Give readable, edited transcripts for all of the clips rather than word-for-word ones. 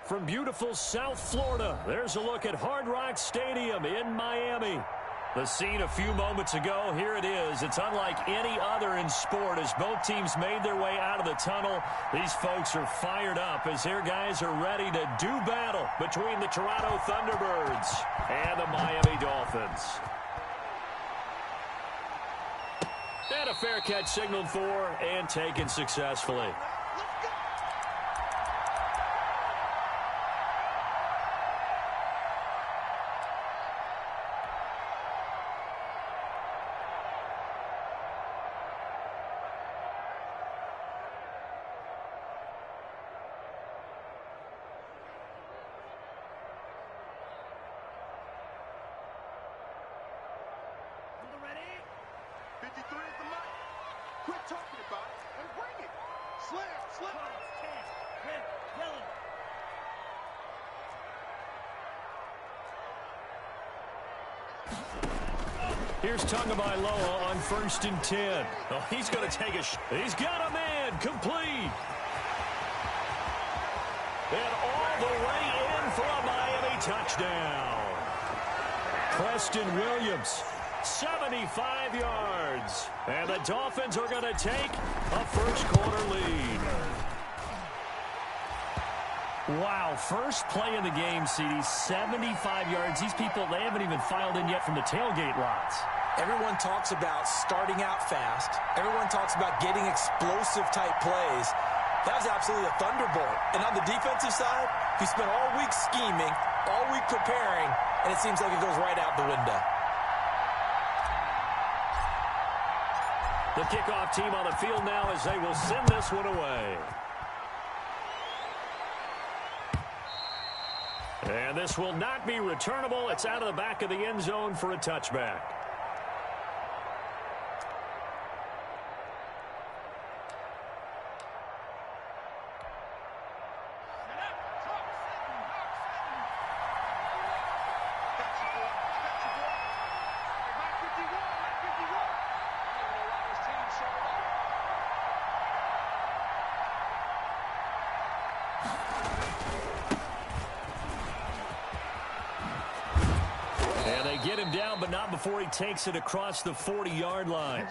From beautiful South Florida, there's a look at Hard Rock Stadium in Miami. The scene a few moments ago, here it is. It's unlike any other in sport as both teams made their way out of the tunnel. These folks are fired up as their guys are ready to do battle between the Toronto Thunderbirds and the Miami Dolphins. And a fair catch signaled for and taken successfully. Here's Tagovailoa on 1st and 10. Oh, he's going to take a shot. He's got a man complete. And all the way in for a Miami touchdown. Preston Williams, 75 yards. And the Dolphins are going to take a first-quarter lead. Wow, first play of the game, CD, 75 yards. These people, they haven't even filed in yet from the tailgate lots. Everyone talks about starting out fast. Everyone talks about getting explosive-type plays. That was absolutely a thunderbolt. And on the defensive side, he spent all week scheming, all week preparing, and it seems like it goes right out the window. The kickoff team on the field now as they will send this one away. And this will not be returnable. It's out of the back of the end zone for a touchback. Get him down, but not before he takes it across the 40-yard line.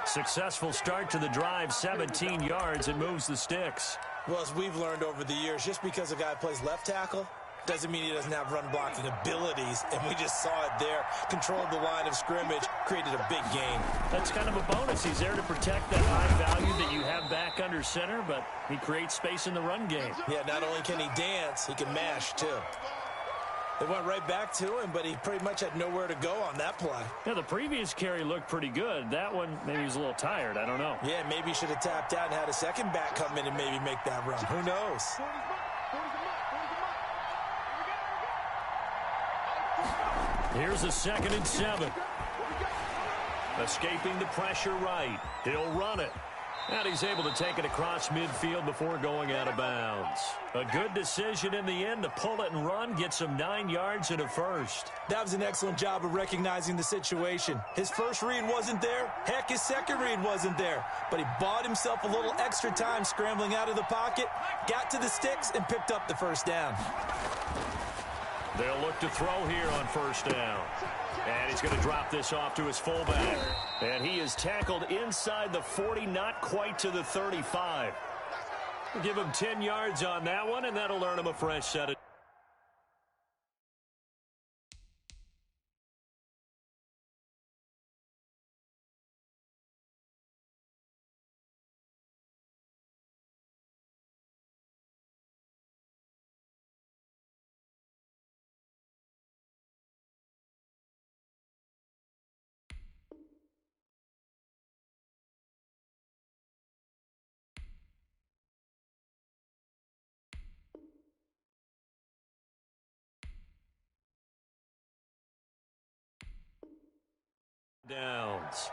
Successful start to the drive, 17 yards, and moves the sticks. Well, as we've learned over the years, just because a guy plays left tackle doesn't mean he doesn't have run-blocking abilities, and we just saw it there. Controlled the line of scrimmage, created a big gain. That's kind of a bonus. He's there to protect that high value that you have back under center, but he creates space in the run game. Yeah, not only can he dance, he can mash, too. They went right back to him, but he pretty much had nowhere to go on that play. Yeah, the previous carry looked pretty good. That one, maybe he was a little tired. I don't know. Yeah, maybe he should have tapped out and had a second back come in and maybe make that run. Who knows? Here's a 2nd and 7. Escaping the pressure right. He'll run it. And he's able to take it across midfield before going out of bounds. A good decision in the end to pull it and run, get some 9 yards and a first. That was an excellent job of recognizing the situation. His first read wasn't there. Heck, his second read wasn't there. But he bought himself a little extra time scrambling out of the pocket, got to the sticks, and picked up the first down. They'll look to throw here on first down. And he's going to drop this off to his fullback. And he is tackled inside the 40, not quite to the 35. We'll give him 10 yards on that one, and that'll earn him a fresh set of... downs.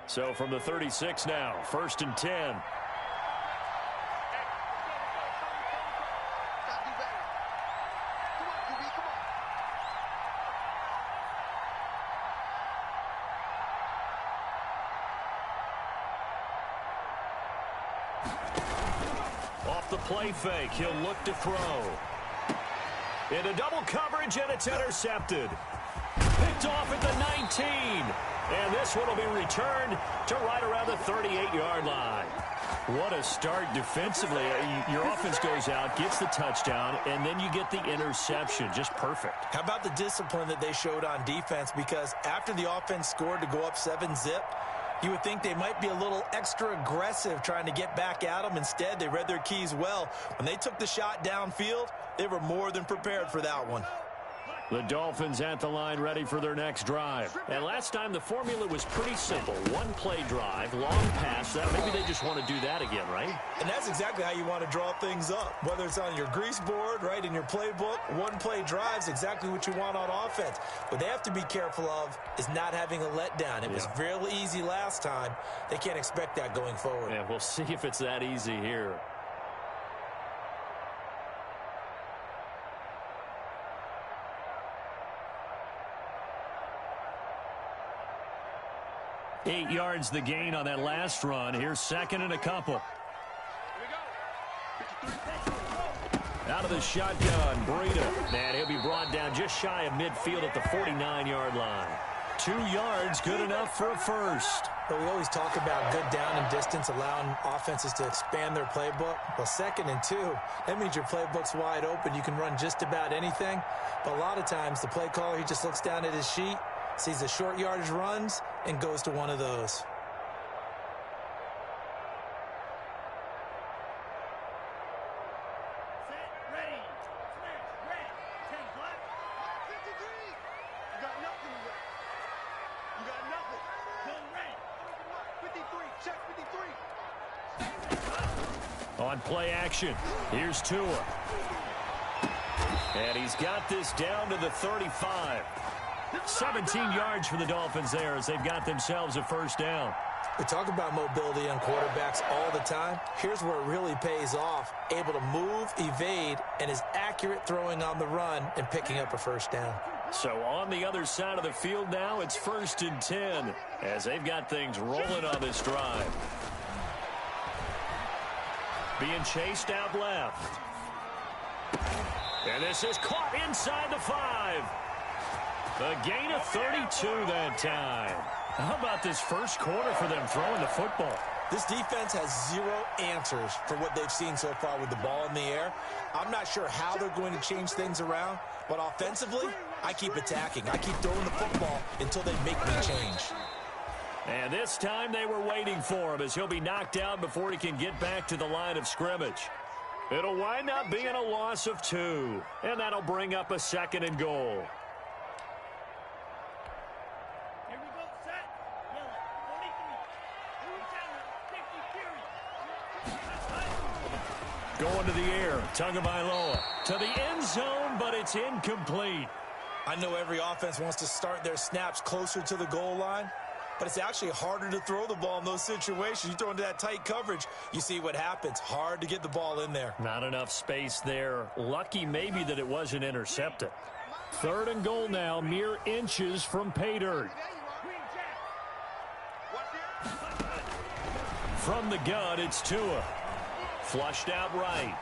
So from the 36 now, 1st and 10. play fake. He'll look to throw. Into double coverage, and it's intercepted. Picked off at the 19. And this one will be returned to right around the 38-yard line. What a start defensively. Your offense goes out, gets the touchdown, and then you get the interception. Just perfect. How about the discipline that they showed on defense? Because after the offense scored to go up 7-zip, you would think they might be a little extra aggressive trying to get back at them. Instead, they read their keys well. When they took the shot downfield, they were more than prepared for that one. The Dolphins at the line ready for their next drive. And last time the formula was pretty simple. One-play drive, long pass. Maybe they just want to do that again, right? And that's exactly how you want to draw things up. Whether it's on your grease board, right, in your playbook, one-play drive is exactly what you want on offense. What they have to be careful of is not having a letdown. It was really easy last time. They can't expect that going forward. Yeah, we'll see if it's that easy here. Eight yards the gain on that last run. Here's second and a couple. Out of the shotgun, Breida. And he'll be brought down just shy of midfield at the 49-yard line. 2 yards, good enough for a first. But we always talk about good down and distance, allowing offenses to expand their playbook. Well, 2nd and 2, that means your playbook's wide open. You can run just about anything. But a lot of times, the play caller, he just looks down at his sheet, sees the short yardage runs, and goes to one of those. On play action, here's Tua. And he's got this down to the 35. 17 yards for the Dolphins there as they've got themselves a first down. We talk about mobility on quarterbacks all the time. Here's where it really pays off. Able to move, evade, and is accurate throwing on the run and picking up a first down. So on the other side of the field now, it's 1st and 10 as they've got things rolling on this drive. Being chased out left. And this is caught inside the 5. A gain of 32 that time. How about this first quarter for them throwing the football? This defense has 0 answers for what they've seen so far with the ball in the air. I'm not sure how they're going to change things around, but offensively, I keep attacking. I keep throwing the football until they make me change. And this time they were waiting for him as he'll be knocked out before he can get back to the line of scrimmage. It'll wind up being a loss of 2, and that'll bring up a 2nd and goal. Going to the air, Tagovailoa to the end zone, but it's incomplete. I know every offense wants to start their snaps closer to the goal line, but it's actually harder to throw the ball in those situations. You throw into that tight coverage, you see what happens. Hard to get the ball in there. Not enough space there. Lucky maybe that it wasn't intercepted. 3rd and goal now, mere inches from pay dirt. From the gun, it's Tua. Flushed out right.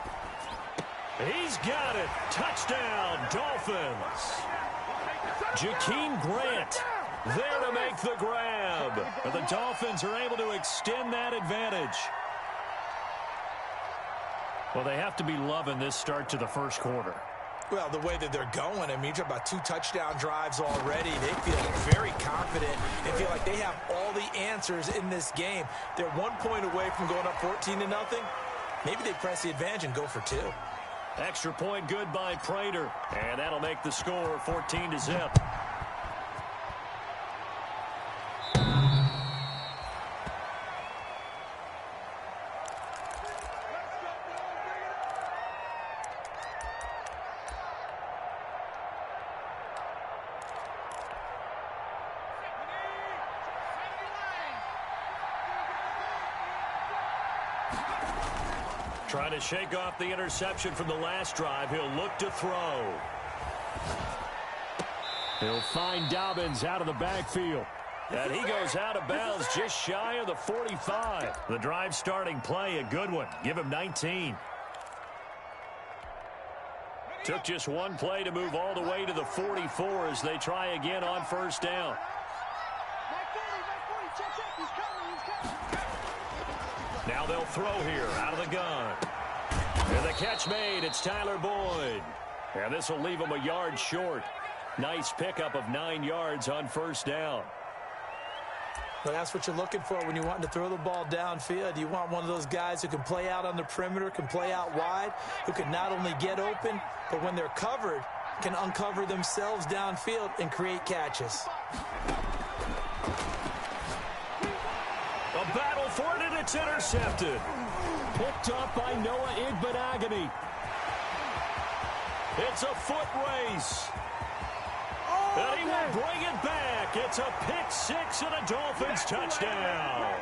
He's got it. Touchdown, Dolphins. Jakeem Grant there to make the grab. But the Dolphins are able to extend that advantage. Well, they have to be loving this start to the first quarter. Well, the way that they're going, I mean, you're talking about 2 touchdown drives already. They feel very confident and feel like they have all the answers in this game. They're 1 point away from going up 14-0. Maybe they press the advantage and go for 2. Extra point good by Prater. And that'll make the score 14-0. Trying to shake off the interception from the last drive. He'll look to throw. He'll find Dobbins out of the backfield. And he goes out of bounds just shy of the 45. The drive starting play, a good one. Give him 19. Took just one play to move all the way to the 44 as they try again on first down. Now they'll throw here out of the gun. And the catch made. It's Tyler Boyd. And this will leave him a yard short. Nice pickup of 9 yards on first down. Well, that's what you're looking for when you want to throw the ball downfield. You want one of those guys who can play out on the perimeter, can play out wide, who can not only get open, but when they're covered, can uncover themselves downfield and create catches. A battle for it, and it's intercepted. Picked up by Noah Igbinoghene. It's a foot race. And he will bring it back. It's a pick six and a Dolphins touchdown.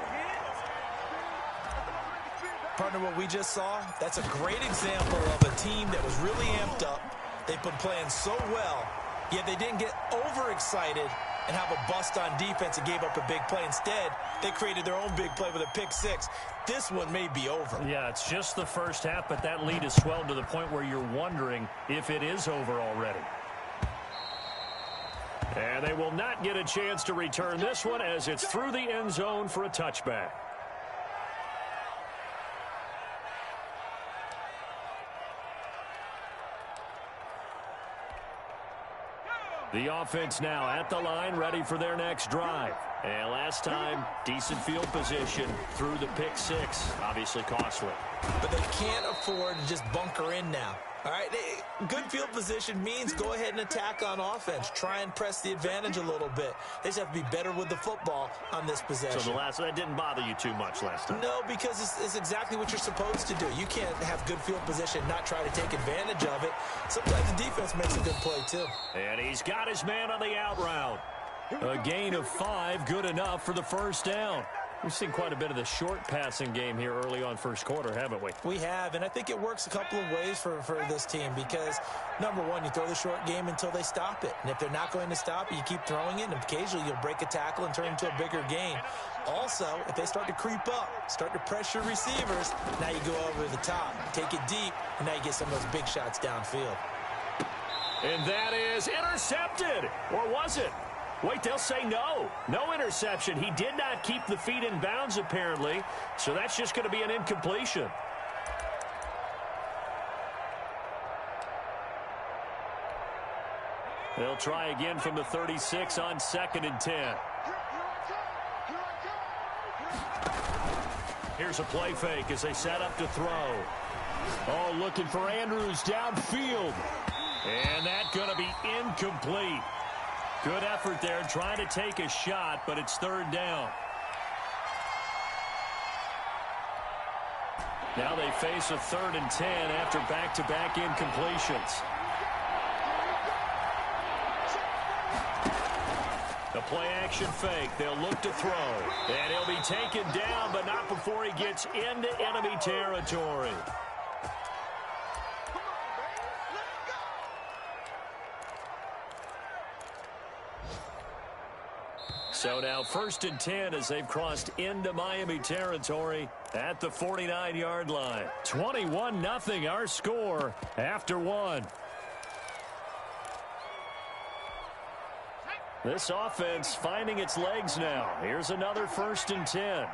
Partner, what we just saw, that's a great example of a team that was really amped up. They've been playing so well, yet they didn't get overexcited and have a bust on defense and gave up a big play. Instead, they created their own big play with a pick six. This one may be over. Yeah, it's just the first half, but that lead has swelled to the point where you're wondering if it is over already. And they will not get a chance to return this one as it's through the end zone for a touchback. The offense now at the line, ready for their next drive. And last time, decent field position through the pick six. Obviously costly. But they can't afford to just bunker in now. All right, good field position means go ahead and attack on offense. Try and press the advantage a little bit. They just have to be better with the football on this possession. So that didn't bother you too much last time? No, because it's exactly what you're supposed to do. You can't have good field position, not try to take advantage of it. Sometimes the defense makes a good play, too. And he's got his man on the out route. A gain of 5, good enough for the first down. We've seen quite a bit of the short passing game here early on first quarter, haven't we? We have, and I think it works a couple of ways for this team because, number one, you throw the short game until they stop it. And if they're not going to stop it, you keep throwing it, and occasionally you'll break a tackle and turn it into a bigger gain. Also, if they start to creep up, start to pressure receivers, now you go over the top, take it deep, and now you get some of those big shots downfield. And that is intercepted. Or was it? Wait, they'll say no. No interception. He did not keep the feet in bounds, apparently. So that's just going to be an incompletion. They'll try again from the 36 on 2nd and 10. Here's a play fake as they set up to throw. Oh, looking for Andrews downfield. And that's going to be incomplete. Good effort there, trying to take a shot, but it's 3rd down. Now they face a 3rd and 10 after back-to-back incompletions. The play-action fake. They'll look to throw. And he'll be taken down, but not before he gets into enemy territory. So now 1st and 10 as they've crossed into Miami territory at the 49-yard line. 21-0 our score after 1. This offense finding its legs now. Here's another 1st and 10.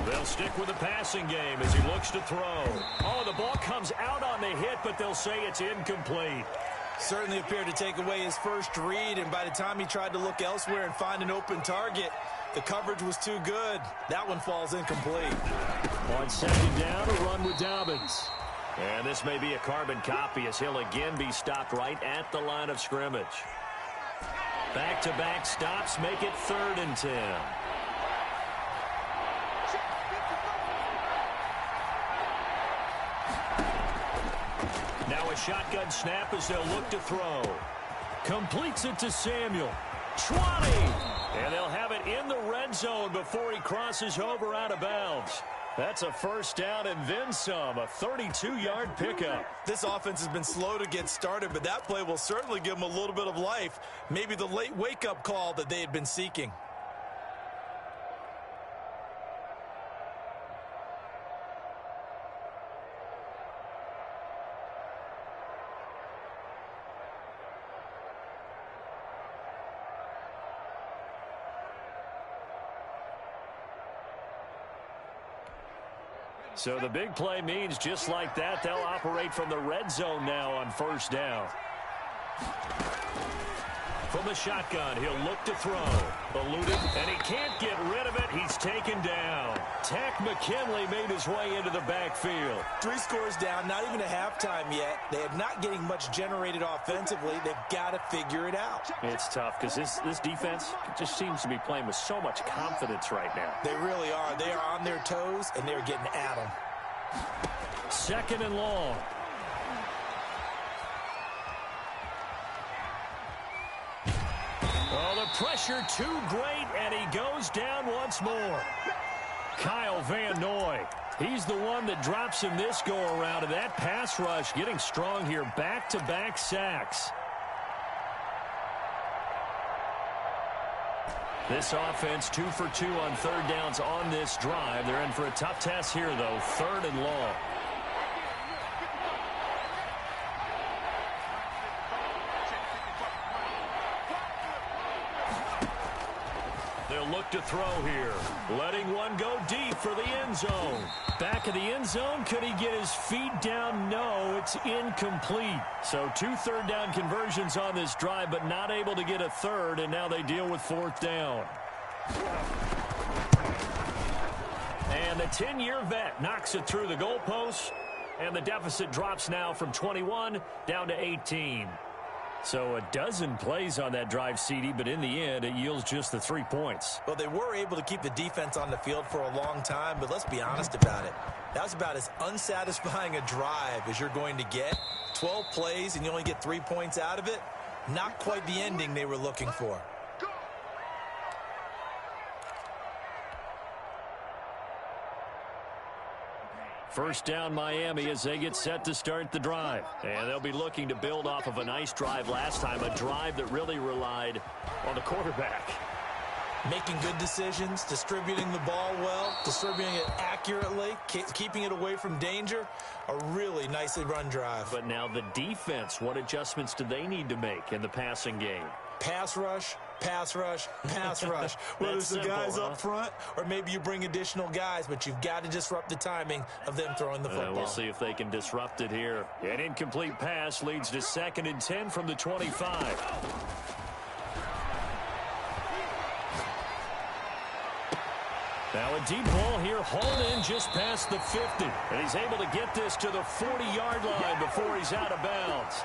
They'll stick with the passing game as he looks to throw. Oh, the ball comes out on the hit, but they'll say it's incomplete. Certainly appeared to take away his first read, and by the time he tried to look elsewhere and find an open target, the coverage was too good. That one falls incomplete. On 2nd down, a run with Dobbins. And this may be a carbon copy as he'll again be stopped right at the line of scrimmage. Back-to-back stops make it 3rd and 10. Now a shotgun snap as they'll look to throw. Completes it to Samuel. 20! And they'll have it in the red zone before he crosses over out of bounds. That's a 1st down and then some, a 32-yard pickup. This offense has been slow to get started, but that play will certainly give them a little bit of life. Maybe the late wake-up call that they had been seeking. So the big play means just like that, they'll operate from the red zone now on first down. From the shotgun, he'll look to throw. Eluded, and he can't get rid of it. He's taken down. Takk McKinley made his way into the backfield. 3 scores down, not even a halftime yet. They are not getting much generated offensively. They've got to figure it out. It's tough because this defense just seems to be playing with so much confidence right now. They really are. They are on their toes, and they're getting at them. 2nd and long. Oh, the pressure too great, and he goes down once more. Kyle Van Noy. He's the one that drops him this go-around, and that pass rush getting strong here. Back-to-back sacks. This offense 2 for 2 on 3rd downs on this drive. They're in for a tough test here, though. 3rd and long. They'll look to throw here. Letting one go deep for the end zone. Back of the end zone. Could he get his feet down? No, it's incomplete. So 2 3rd down conversions on this drive, but not able to get a 3rd, and now they deal with 4th down. And the 10-year vet knocks it through the goalpost, and the deficit drops now from 21 down to 18. So a dozen plays on that drive, CD, but in the end, it yields just the 3 points. Well, they were able to keep the defense on the field for a long time, but let's be honest about it. That was about as unsatisfying a drive as you're going to get. 12 plays, and you only get 3 points out of it. Not quite the ending they were looking for. First down, Miami, as they get set to start the drive. And they'll be looking to build off of a nice drive last time, a drive that really relied on the quarterback. Making good decisions, distributing the ball well, distributing it accurately, keeping it away from danger. A really nicely run drive. But now the defense, what adjustments do they need to make in the passing game? Pass rush, pass rush, pass rush. Whether it's the guys up front or maybe you bring additional guys, but you've got to disrupt the timing of them throwing the football. We'll see if they can disrupt it here. An incomplete pass leads to 2nd and 10 from the 25. Now a deep ball here, hauled in just past the 50. And he's able to get this to the 40-yard line before he's out of bounds.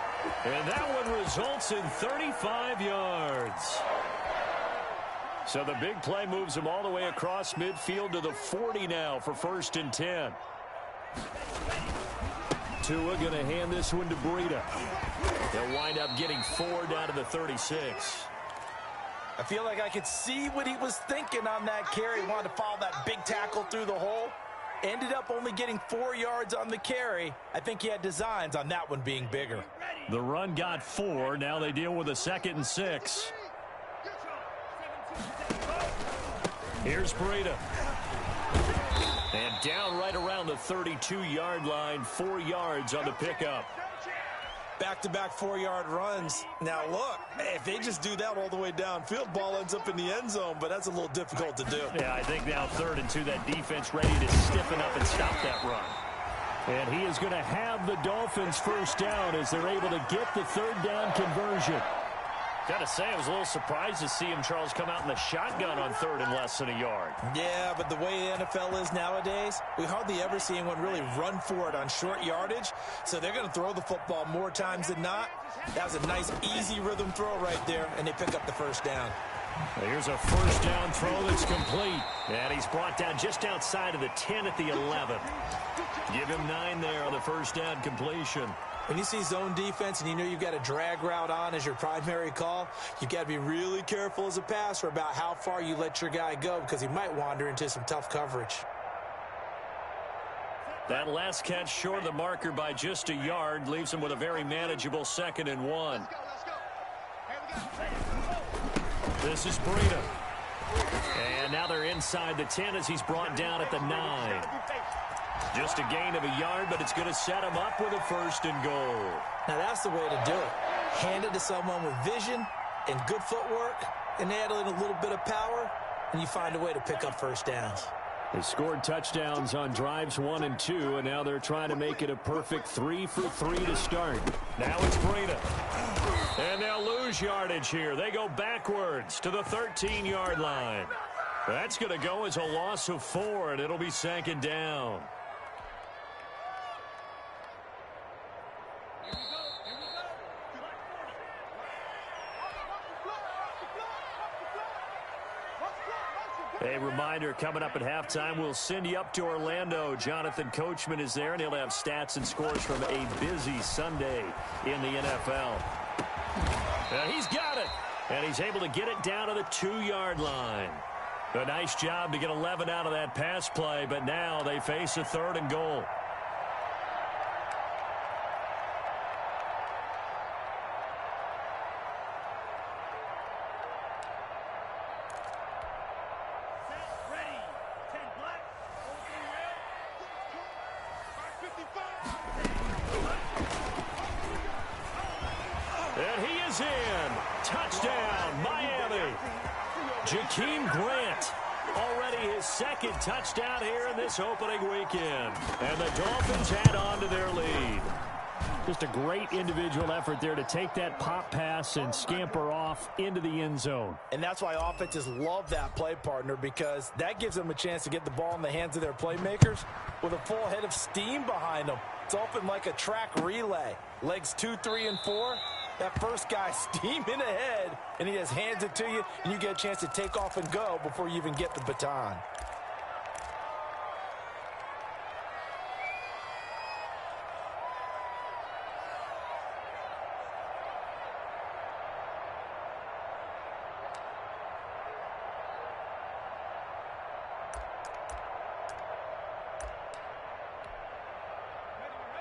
And that one results in 35 yards. So the big play moves him all the way across midfield to the 40 now for 1st and 10. Tua going to hand this one to Breida. They'll wind up getting 4 down to the 36. I feel like I could see what he was thinking on that carry. He wanted to follow that big tackle through the hole. Ended up only getting 4 yards on the carry. I think he had designs on that one being bigger. The run got 4. Now they deal with a 2nd and 6. Here's Breida. And down right around the 32-yard line. 4 yards on the pickup. Back-to-back 4-yard runs. Now, look, if they just do that all the way downfield, ball ends up in the end zone, but that's a little difficult to do. Yeah, I think now 3rd and 2, that defense ready to stiffen up and stop that run. And he is going to have the Dolphins first down as they're able to get the 3rd down conversion. Got to say, I was a little surprised to see him, Charles, come out in the shotgun on 3rd and less than a yard. Yeah, but the way the NFL is nowadays, we hardly ever see anyone really run for it on short yardage. So they're going to throw the football more times than not. That was a nice, easy rhythm throw right there, and they pick up the first down. Well, here's a first down throw that's complete. And he's brought down just outside of the 10 at the 11. Give him 9 there on the first down completion. When you see zone defense and you know you've got a drag route on as your primary call, you've got to be really careful as a passer about how far you let your guy go because he might wander into some tough coverage. That last catch short of the marker by just a yard leaves him with a very manageable 2nd and 1. This is Breida. And now they're inside the 10 as he's brought down at the 9. Just a gain of a yard, but it's going to set him up with a 1st and goal. Now that's the way to do it. Hand it to someone with vision and good footwork, and add in a little bit of power, and you find a way to pick up first downs. They scored touchdowns on drives 1 and 2, and now they're trying to make it a perfect 3 for 3 to start. Now it's Breida. And they'll lose yardage here. They go backwards to the 13-yard line. That's going to go as a loss of 4, and it'll be 2nd down. A reminder, coming up at halftime, we'll send you up to Orlando. Jonathan Coachman is there, and he'll have stats and scores from a busy Sunday in the NFL. And he's got it, and he's able to get it down to the 2-yard line. A nice job to get 11 out of that pass play, but now they face a 3rd and goal. And he is in. Touchdown, Miami. Jakeem Grant, already his 2nd touchdown here in this opening weekend. And the Dolphins add on to their lead. Just a great individual effort there to take that pop pass and scamper off into the end zone. And that's why offenses love that play, partner, because that gives them a chance to get the ball in the hands of their playmakers with a full head of steam behind them. It's often like a track relay. Legs 2, 3, and 4. That first guy steaming ahead, and he just hands it to you, and you get a chance to take off and go before you even get the baton.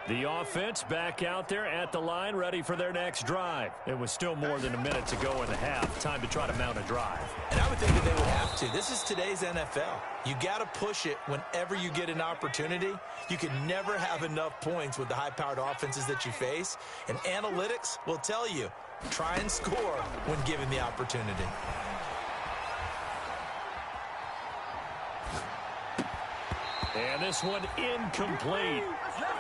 The offense back out there at the line, ready for their next drive. It was still more than a minute to go in the half. Time to try to mount a drive. And I would think that they would have to. This is today's NFL. You got to push it whenever you get an opportunity. You can never have enough points with the high-powered offenses that you face. And analytics will tell you, try and score when given the opportunity. And this one incomplete.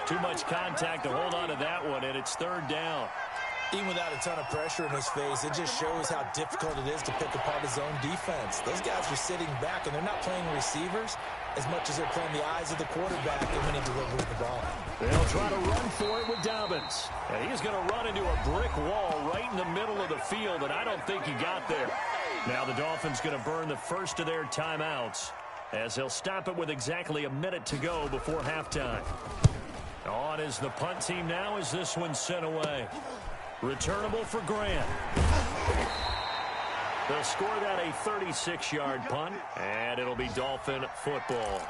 Too much contact to hold on to that one, and it's 3rd down. Even without a ton of pressure in his face, it just shows how difficult it is to pick apart his own defense. Those guys are sitting back, and they're not playing receivers as much as they're playing the eyes of the quarterback when he delivers the ball. They'll try to run for it with Dobbins. And he's going to run into a brick wall right in the middle of the field, and I don't think he got there. Now the Dolphins going to burn the first of their timeouts as they'll stop it with exactly a minute to go before halftime. On is the punt team now as this one's sent away. Returnable for Grant. They'll score that a 36-yard punt, and it'll be Dolphin football.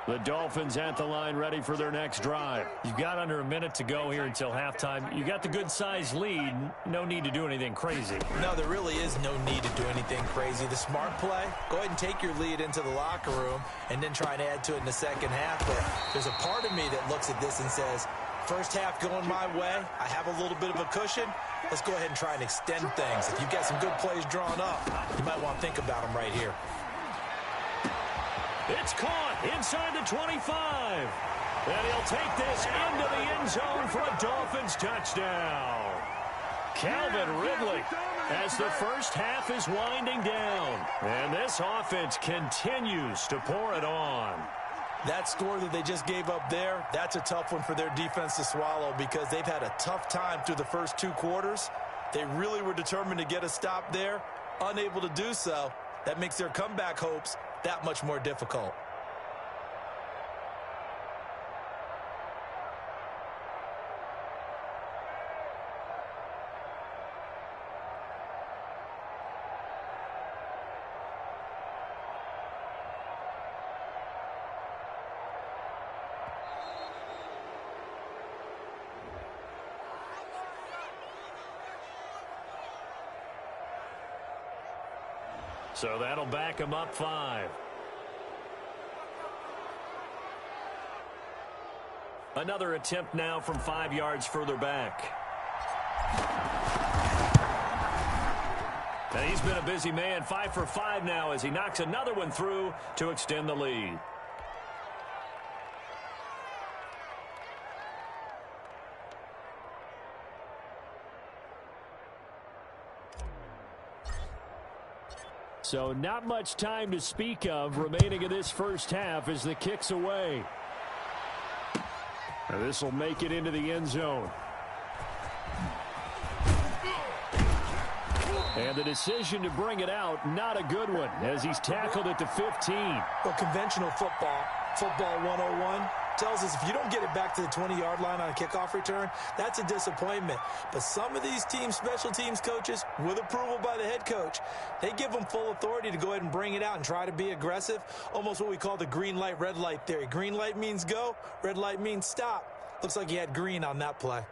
The Dolphins at the line ready for their next drive. You've got under a minute to go here until halftime. You got the good-sized lead. No need to do anything crazy. No, there really is no need to do anything crazy. The smart play, go ahead and take your lead into the locker room and then try and add to it in the second half. But there's a part of me that looks at this and says, first half going my way, I have a little bit of a cushion. Let's go ahead and try and extend things. If you've got some good plays drawn up, you might want to think about them right here. It's caught inside the 25. And he'll take this into the end zone for a Dolphins touchdown. Calvin Ridley as the first half is winding down. And this offense continues to pour it on. That score that they just gave up there, that's a tough one for their defense to swallow because they've had a tough time through the first 2 quarters. They really were determined to get a stop there, unable to do so. That makes their comeback hopes that much more difficult. So that'll back them up 5. Another attempt now from 5 yards further back. And he's been a busy man, 5 for 5 now as he knocks another one through to extend the lead. So not much time to speak of remaining in this first half as the kick's away. This will make it into the end zone. And the decision to bring it out, not a good one, as he's tackled at the 15. Well, conventional football 101, tells us if you don't get it back to the 20-yard line on a kickoff return, that's a disappointment. But some of these special teams coaches, with approval by the head coach, they give them full authority to go ahead and bring it out and try to be aggressive, almost what we call the green light, red light theory. Green light means go, red light means stop. Looks like he had green on that play.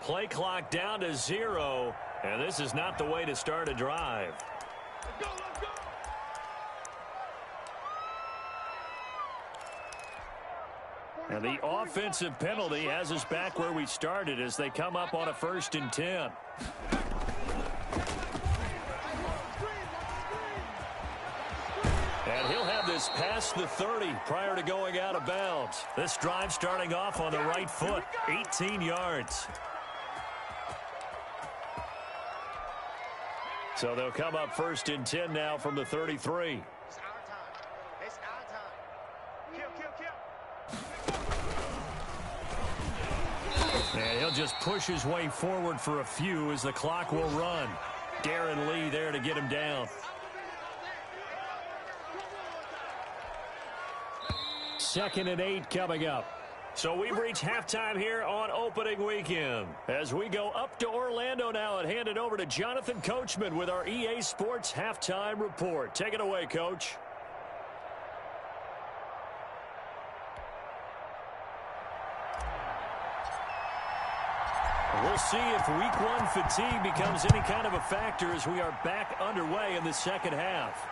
Play clock down to 0, and this is not the way to start a drive. Let's go, let's go. And the offensive penalty has us back where we started as they come up on a 1st and 10. And he'll have this past the 30 prior to going out of bounds. This drive starting off on the right foot, 18 yards. So they'll come up 1st and 10 now from the 33. It's our time. It's our time. Kill, kill, kill. And he'll just push his way forward for a few as the clock will run. Darren Lee there to get him down. 2nd and 8 coming up. So we've reached halftime here on opening weekend. As we go up to Orlando now and hand it over to Jonathan Coachman with our EA Sports Halftime Report. Take it away, Coach. We'll see if week 1 fatigue becomes any kind of a factor as we are back underway in the second half.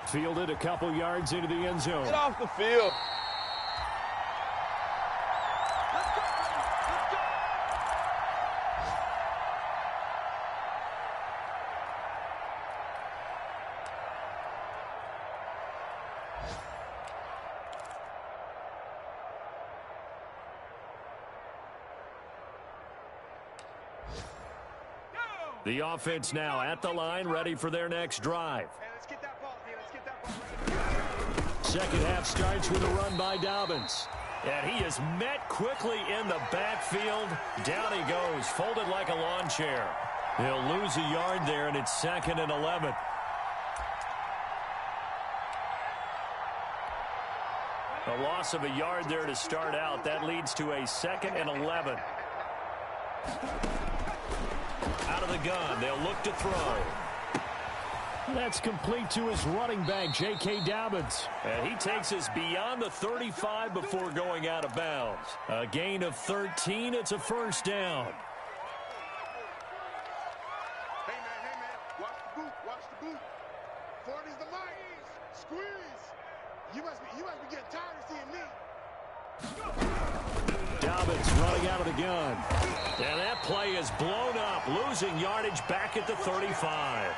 Fielded a couple yards into the end zone. Get off the field. The offense now at the line, ready for their next drive. Hey, let's get that ball here. Let's get that ball. Second half starts with a run by Dobbins. And he is met quickly in the backfield. Down he goes, folded like a lawn chair. He'll lose a yard there, and it's 2nd and 11. A loss of a yard there to start out. That leads to a 2nd and 11. Out of the gun, they'll look to throw. That's complete to his running back, J.K. Dobbins. And he takes us beyond the 35 before going out of bounds. A gain of 13, it's a 1st down. Hey, man, watch the boot, watch the boot. 40's the mic. Squeeze. You must be getting tired of seeing me. Dobbins running out of the gun. And that play is blown up, losing yardage back at the 35.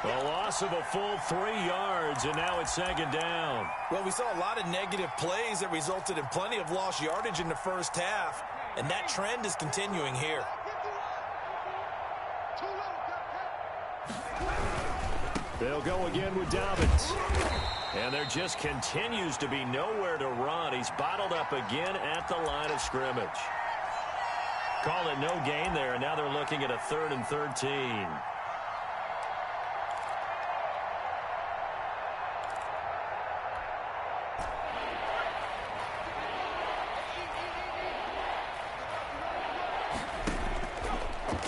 A loss of a full 3 yards, and now it's 2nd down. Well, we saw a lot of negative plays that resulted in plenty of lost yardage in the first half, and that trend is continuing here. They'll go again with Dobbins. And there just continues to be nowhere to run. He's bottled up again at the line of scrimmage. Call it no gain there, and now they're looking at a 3rd and 13.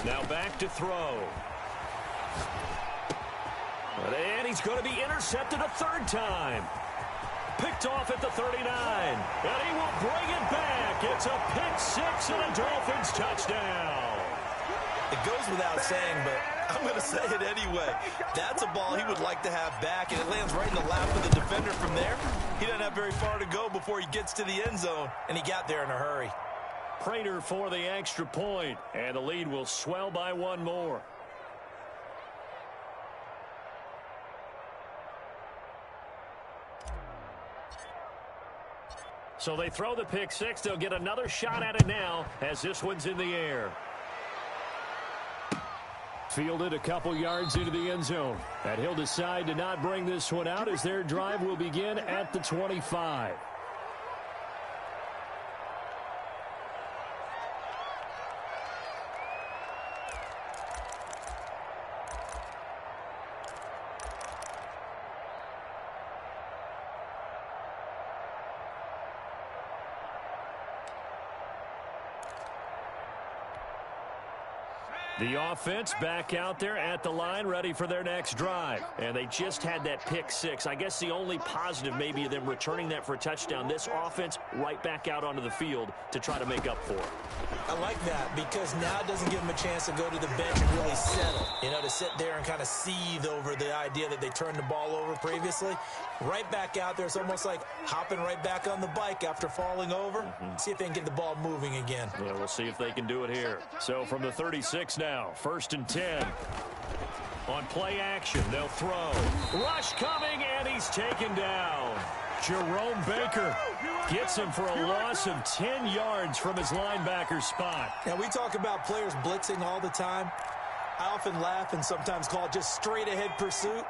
Now back to throw. And he's going to be intercepted a 3rd time. picked off at the 39. And he will bring it back. It's a pick six and a Dolphins touchdown. It goes without saying, but I'm going to say it anyway. That's a ball he would like to have back, and it lands right in the lap of the defender from there. He doesn't have very far to go before he gets to the end zone, and he got there in a hurry. Prater for the extra point, and the lead will swell by one more. So they throw the pick six. They'll get another shot at it now as this one's in the air. Fielded a couple yards into the end zone. And he'll decide to not bring this one out as their drive will begin at the 25. The offense back out there at the line, ready for their next drive. And they just had that pick six. I guess the only positive may be them returning that for a touchdown. This offense right back out onto the field to try to make up for it. I like that because now it doesn't give them a chance to go to the bench and really settle. You know, to sit there and kind of seethe over the idea that they turned the ball over previously. Right back out there, it's almost like hopping right back on the bike after falling over. See if they can get the ball moving again. Yeah, we'll see if they can do it here. So from the 36 now, 1st and 10. On play action, they'll throw. Rush coming, and he's taken down. Jerome Baker gets him for a loss of 10 yards from his linebacker spot. Now, we talk about players blitzing all the time. I often laugh and sometimes call it just straight-ahead pursuit.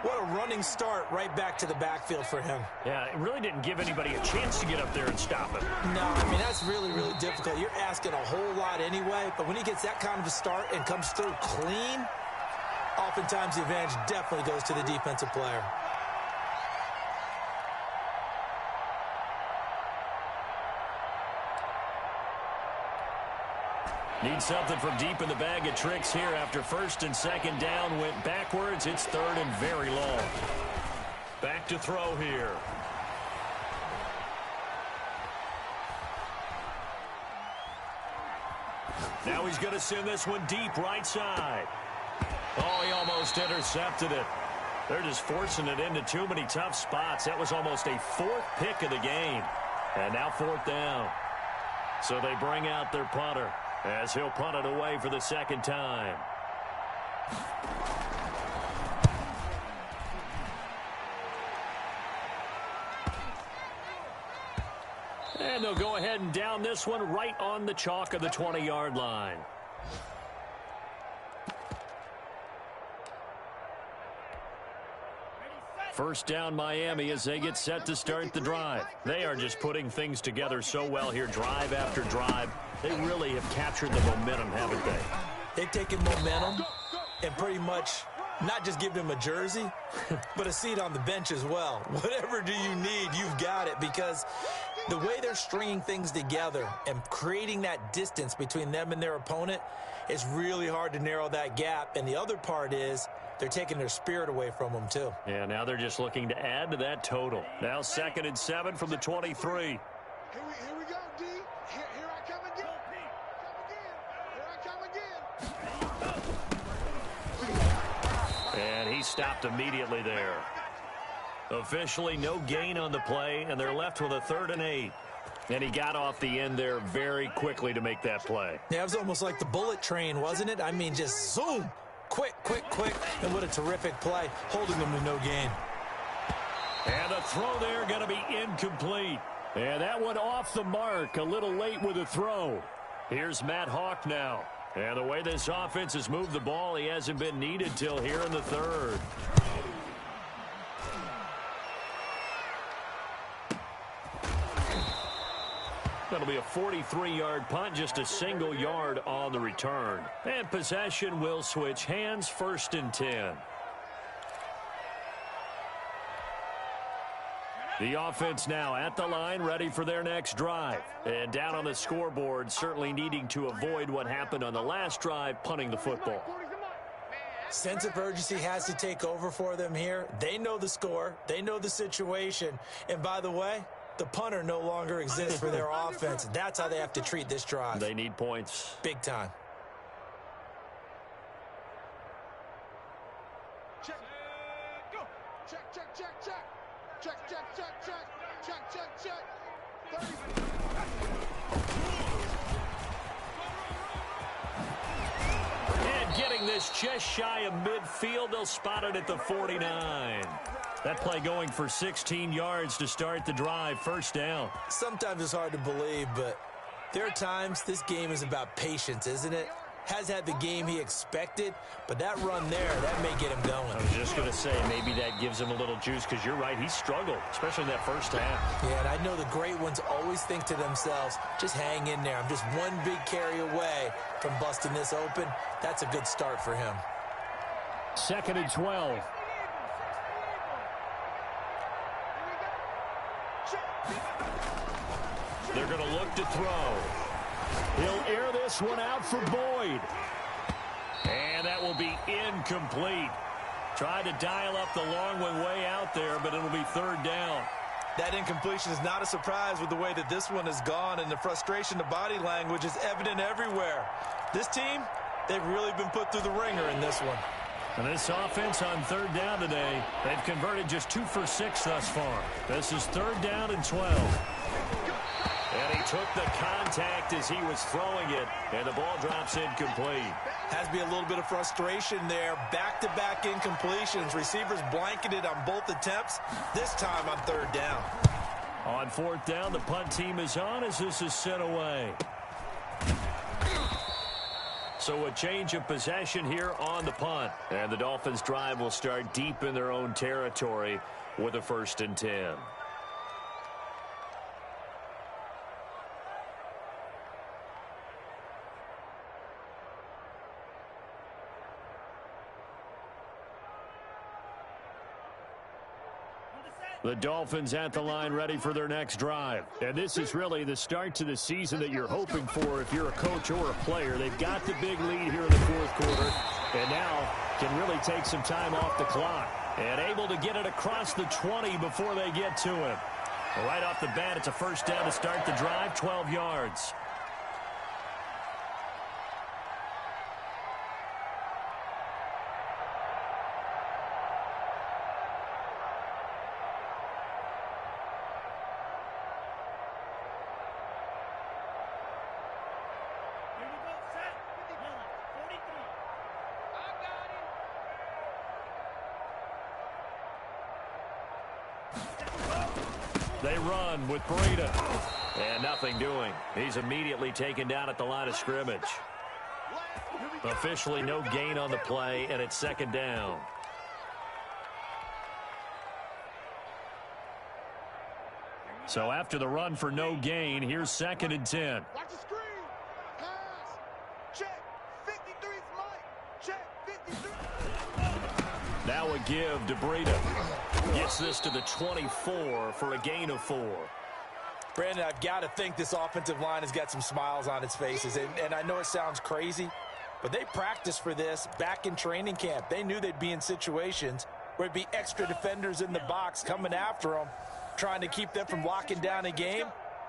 What a running start right back to the backfield for him. Yeah, it really didn't give anybody a chance to get up there and stop him. No, I mean, that's really, really difficult. You're asking a whole lot anyway, but when he gets that kind of a start and comes through clean, oftentimes the advantage definitely goes to the defensive player. Need something from deep in the bag of tricks here after 1st and 2nd down. Went backwards. It's 3rd and very long. Back to throw here. Now he's going to send this one deep right side. Oh, he almost intercepted it. They're just forcing it into too many tough spots. That was almost a 4th pick of the game. And now 4th down. So they bring out their punter as he'll punt it away for the 2nd time. And they'll go ahead and down this one right on the chalk of the 20-yard line. First down Miami as they get set to start the drive. They are just putting things together so well here, drive after drive. They really have captured the momentum, haven't they? They've taken momentum and pretty much not just give them a jersey, but a seat on the bench as well. Whatever do you need, you've got it, because the way they're stringing things together and creating that distance between them and their opponent is really hard to narrow that gap. And the other part is they're taking their spirit away from them, too. Yeah, now they're just looking to add to that total. Now 2nd and 7 from the 23. Here we go, D. Here I come again. Here I come again. And he stopped immediately there. Officially no gain on the play, and they're left with a 3rd and 8. And he got off the end there very quickly to make that play. Yeah, it was almost like the bullet train, wasn't it? I mean, just zoom. Quick, quick, quick. And what a terrific play, holding them to no gain. And the throw there going to be incomplete. And that one off the mark, a little late with the throw. Here's Matt Hawk now. And the way this offense has moved the ball, he hasn't been needed till here in the 3rd. That'll be a 43-yard punt, just a single yard on the return. And possession will switch hands, 1st and 10. The offense now at the line, ready for their next drive. And down on the scoreboard, certainly needing to avoid what happened on the last drive, punting the football. Sense of urgency has to take over for them here. They know the score. They know the situation. And by the way, the punter no longer exists for their offense. That's how they have to treat this drive. They need points. Big time. Check. Go. Check, check, check, check. Check, check, check, check. Check, check, check. 30. And getting this just shy of midfield, they'll spot it at the 49. That play going for 16 yards to start the drive. First down. Sometimes it's hard to believe, but there are times this game is about patience, isn't it? Has had the game he expected, but that run there, that may get him going. I was just going to say, maybe that gives him a little juice, because you're right, he struggled, especially in that first half. Yeah, and I know the great ones always think to themselves, just hang in there. I'm just one big carry away from busting this open. That's a good start for him. 2nd and 12. They're going to look to throw. He'll air this one out for Boyd. And that will be incomplete. Tried to dial up the long one way out there, but it'll be 3rd down. That incompletion is not a surprise with the way that this one has gone, and the frustration, the body language is evident everywhere. This team, they've really been put through the ringer in this one. And this offense on 3rd down today, they've converted just 2 for 6 thus far. This is 3rd down and 12. And he took the contact as he was throwing it, and the ball drops incomplete. Has to be a little bit of frustration there. Back-to-back incompletions. Receivers blanketed on both attempts, this time on 3rd down. On 4th down, the punt team is on as this is sent away. So a change of possession here on the punt. And the Dolphins' drive will start deep in their own territory with a 1st and 10. The Dolphins at the line ready for their next drive. And this is really the start to the season that you're hoping for if you're a coach or a player. They've got the big lead here in the 4th quarter and now can really take some time off the clock. And able to get it across the 20 before they get to him. Right off the bat, it's a 1st down to start the drive, 12 yards. They run with Breida. And nothing doing. He's immediately taken down at the line of scrimmage. Officially no gain on the play, and it's 2nd down. So after the run for no gain, here's 2nd and 10. Watch the screen. Pass. Check. 53's Mike. Check. 53. Now a give to Breida. Gets this to the 24 for a gain of 4. Brandon, I've got to think this offensive line has got some smiles on its faces. And I know it sounds crazy, but they practiced for this back in training camp. They knew they'd be in situations where it'd be extra defenders in the box coming after them, trying to keep them from locking down a game.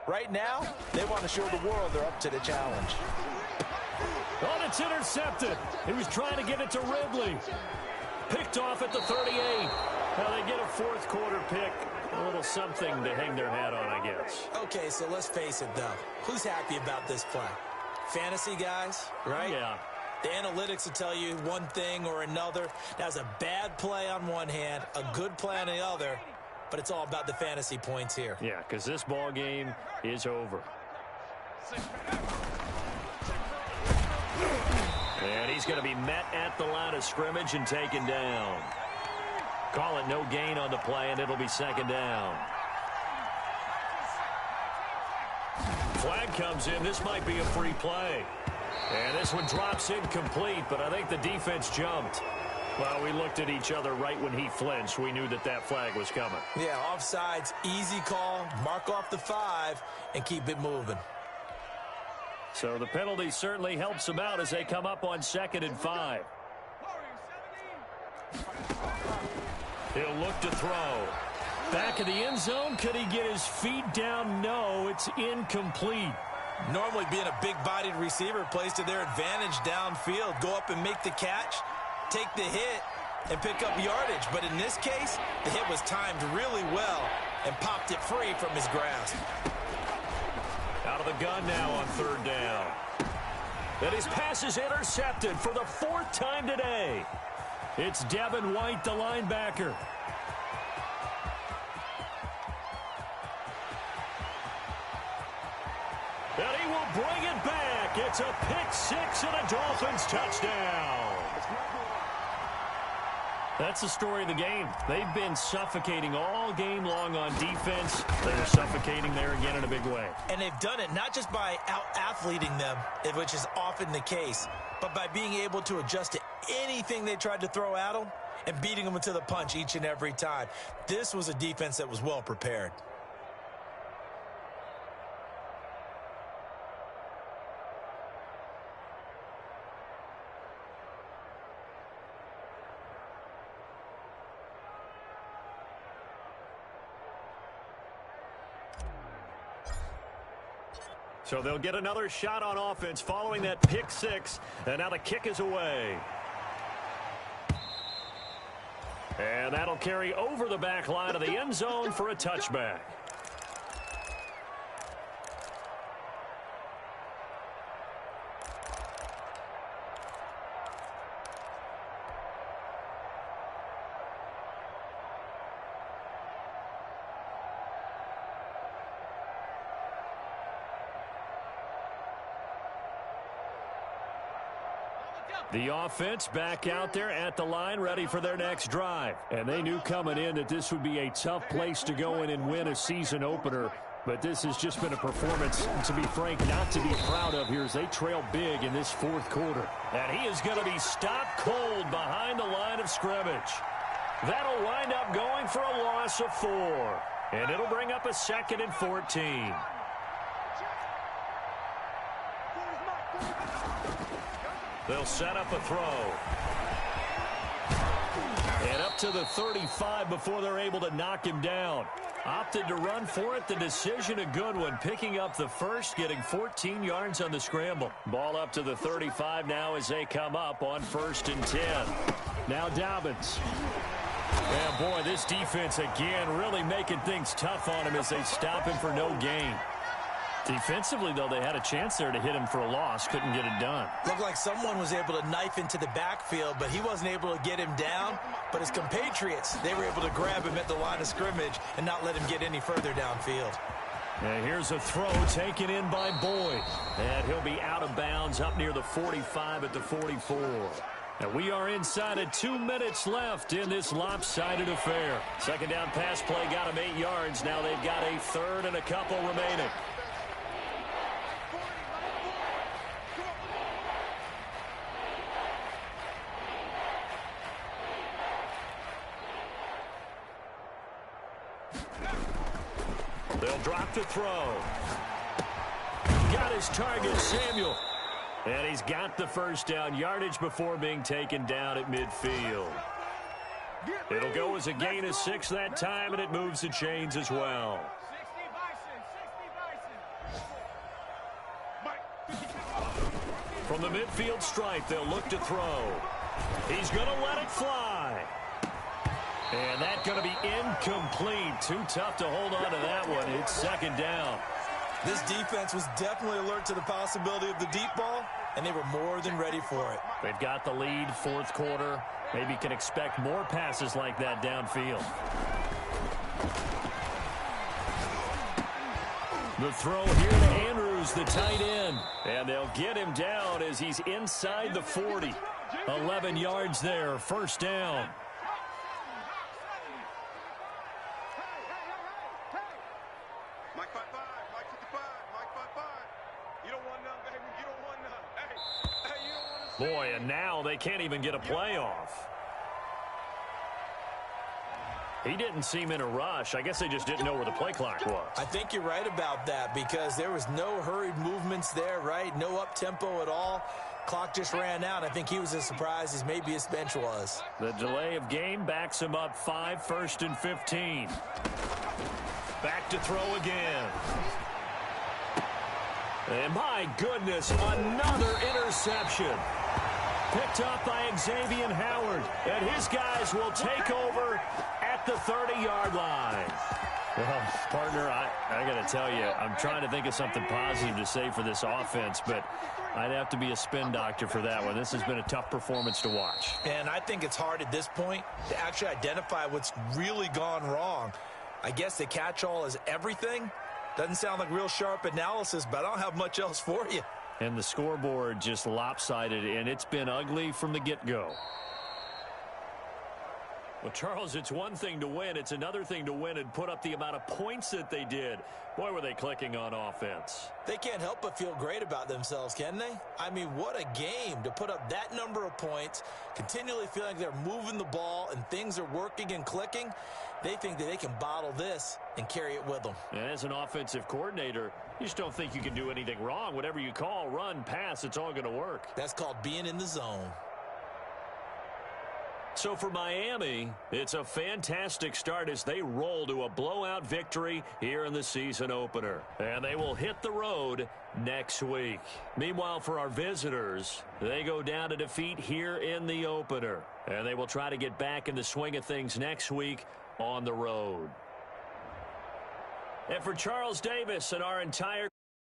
Right now, they want to show the world they're up to the challenge. Oh, it's intercepted. He was trying to get it to Ridley. Picked off at the 38. Now they get a 4th quarter pick. A little something to hang their hat on, I guess. Okay, so let's face it, though. Who's happy about this play? Fantasy guys, right? Yeah. The analytics will tell you one thing or another. That was a bad play on one hand, a good play on the other, but it's all about the fantasy points here. Yeah, because this ball game is over. And he's going to be met at the line of scrimmage and taken down. Call it no gain on the play, and it'll be 2nd down. Flag comes in. This might be a free play. And this one drops incomplete, but I think the defense jumped. Well, we looked at each other right when he flinched. We knew that that flag was coming. Yeah, offsides, easy call. Mark off the 5 and keep it moving. So the penalty certainly helps them out as they come up on 2nd and 5. He'll look to throw. Back of the end zone. Could he get his feet down? No, it's incomplete. Normally being a big-bodied receiver plays to their advantage downfield. Go up and make the catch, take the hit, and pick up yardage. But in this case, the hit was timed really well and popped it free from his grasp. Out of the gun now on third down. And his pass is intercepted for the 4th time today. It's Devin White, the linebacker. And he will bring it back. It's a pick six and a Dolphins touchdown. That's the story of the game. They've been suffocating all game long on defense. They're suffocating there again in a big way. And they've done it not just by out-athleting them, which is often the case, but by being able to adjust to anything they tried to throw at them and beating them into the punch each and every time. This was a defense that was well prepared. So they'll get another shot on offense following that pick six. And now the kick is away. And that'll carry over the back line of the end zone for a touchback. The offense back out there at the line, ready for their next drive. And they knew coming in that this would be a tough place to go in and win a season opener. But this has just been a performance, to be frank, not to be proud of here as they trail big in this 4th quarter. And he is going to be stopped cold behind the line of scrimmage. That'll wind up going for a loss of 4. And it'll bring up a 2nd and 14. They'll set up a throw. And up to the 35 before they're able to knock him down. Opted to run for it. The decision a good one. Picking up the first, getting 14 yards on the scramble. Ball up to the 35 now as they come up on 1st and 10. Now Dobbins. And boy, this defense again really making things tough on him as they stop him for no gain. Defensively, though, they had a chance there to hit him for a loss. Couldn't get it done. Looked like someone was able to knife into the backfield, but he wasn't able to get him down. But his compatriots, they were able to grab him at the line of scrimmage and not let him get any further downfield. And here's a throw taken in by Boyd. And he'll be out of bounds up near the 45 at the 44. And we are inside of 2 minutes left in this lopsided affair. Second down pass play got him 8 yards. Now they've got a 3rd and a couple remaining. They'll drop the throw. Got his target, Samuel. And he's got the first down. Yardage before being taken down at midfield. It'll go as a gain of 6 that time, and it moves the chains as well. From the midfield stripe, they'll look to throw. He's going to let it fly. And that's going to be incomplete. Too tough to hold on to that one. It's 2nd down. This defense was definitely alert to the possibility of the deep ball, and they were more than ready for it. They've got the lead, 4th quarter. Maybe can expect more passes like that downfield. The throw here to Andrews, the tight end. And they'll get him down as he's inside the 40. 11 yards there, 1st down. Boy, and now they can't even get a play off. He didn't seem in a rush. I guess they just didn't know where the play clock was. I think you're right about that because there was no hurried movements there, right? No up-tempo at all. Clock just ran out. I think he was as surprised as maybe his bench was. The delay of game backs him up 5, 1st and 15. Back to throw again. And my goodness, another interception. Picked up by Xavier Howard. And his guys will take over at the 30-yard line. Well, partner, I got to tell you, I'm trying to think of something positive to say for this offense, but I'd have to be a spin doctor for that one. This has been a tough performance to watch. And I think it's hard at this point to actually identify what's really gone wrong. I guess the catch-all is everything. Doesn't sound like real sharp analysis, but I don't have much else for you. And the scoreboard just lopsided, and it's been ugly from the get-go. Well, Charles, it's one thing to win. It's another thing to win and put up the amount of points that they did. Boy, were they clicking on offense. They can't help but feel great about themselves, can they? I mean, what a game to put up that number of points, continually feeling like they're moving the ball and things are working and clicking. They think that they can bottle this and carry it with them. And as an offensive coordinator, you just don't think you can do anything wrong. Whatever you call, run, pass, it's all going to work. That's called being in the zone. So for Miami, it's a fantastic start as they roll to a blowout victory here in the season opener. And they will hit the road next week. Meanwhile, for our visitors, they go down to defeat here in the opener. And they will try to get back in the swing of things next week on the road. And for Charles Davis and our entire